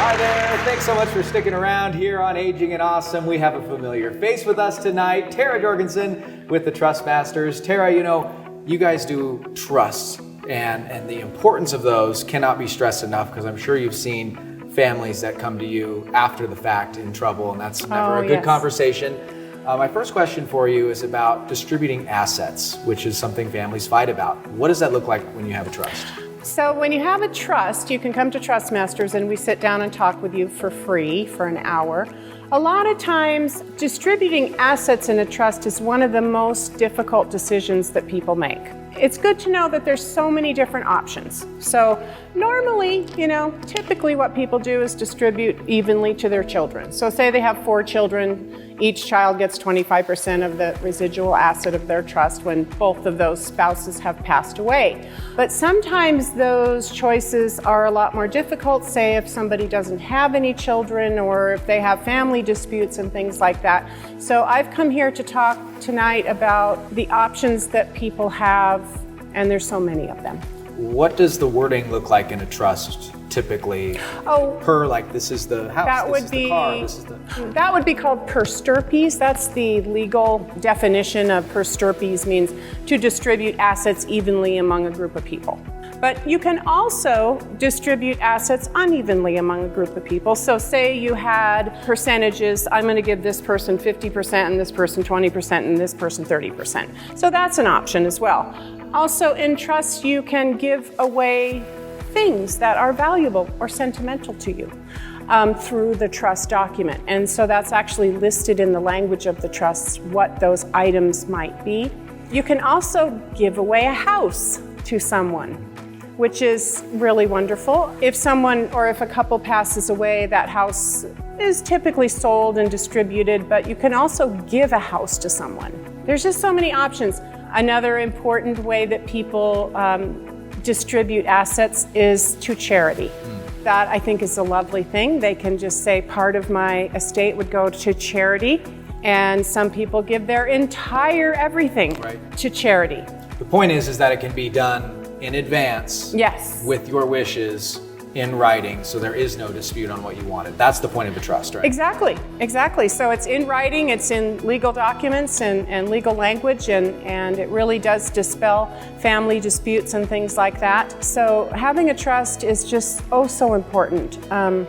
Hi there. Thanks so much for sticking around here on Aging and Awesome. We have a familiar face with us tonight, Tara Jorgensen with the Trustmasters. Tara, you know, you guys do trusts, and the importance of those cannot be stressed enough, because I'm sure you've seen families that come to you after the fact in trouble, and that's never a good conversation. My first question for you is about distributing assets, which is something families fight about. What does that look like when you have a trust? So when you have a trust, you can come to Trustmasters and we sit down and talk with you for free for an hour. A lot of times, distributing assets in a trust is one of the most difficult decisions that people make. It's good to know that there's so many different options. So normally, typically what people do is distribute evenly to their children. So say they have 4 children, each child gets 25% of the residual asset of their trust when both of those spouses have passed away. But sometimes those choices are a lot more difficult, say if somebody doesn't have any children or if they have family disputes and things like that. So I've come here to talk tonight about the options that people have, and there's so many of them. What does the wording look like in a trust typically? This is the house, this is the car, this is the... That would be called per stirpes. That's the legal definition of per stirpes, means to distribute assets evenly among a group of people. But you can also distribute assets unevenly among a group of people. So say you had percentages, I'm going to give this person 50% and this person 20% and this person 30%. So that's an option as well. Also in trust, you can give away things that are valuable or sentimental to you through the trust document. And so that's actually listed in the language of the trust what those items might be. You can also give away a house to someone, which is really wonderful. If someone or if a couple passes away, that house is typically sold and distributed, but you can also give a house to someone. There's just so many options. Another important way that people distribute assets is to charity. That I think is a lovely thing. They can just say part of my estate would go to charity, and some people give their entire everything to charity. The point is that it can be done in advance, yes, with your wishes in writing, so there is no dispute on what you wanted. That's the point of the trust, right? Exactly. So it's in writing, it's in legal documents and legal language, and it really does dispel family disputes and things like that. So having a trust is just so important.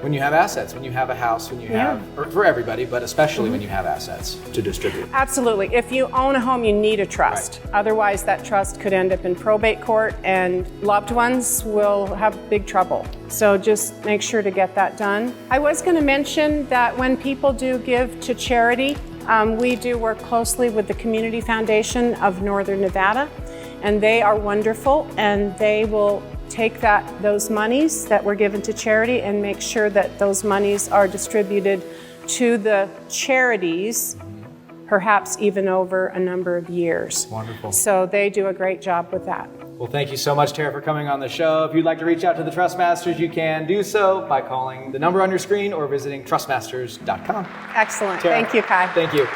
When you have assets, when you have a house, when you have, or for everybody, but especially when you have assets to distribute. Absolutely. If you own a home, you need a trust. Otherwise, that trust could end up in probate court, and loved ones will have big trouble. So just make sure to get that done. I was going to mention that when people do give to charity, we do work closely with the Community Foundation of Northern Nevada, and they are wonderful, and they will take those monies that were given to charity and make sure that those monies are distributed to the charities, perhaps even over a number of years. Wonderful. So they do a great job with that. Well, thank you so much, Tara, for coming on the show. If you'd like to reach out to the Trustmasters, you can do so by calling the number on your screen or visiting trustmasters.com. Excellent. Tara, thank you, Kai. Thank you.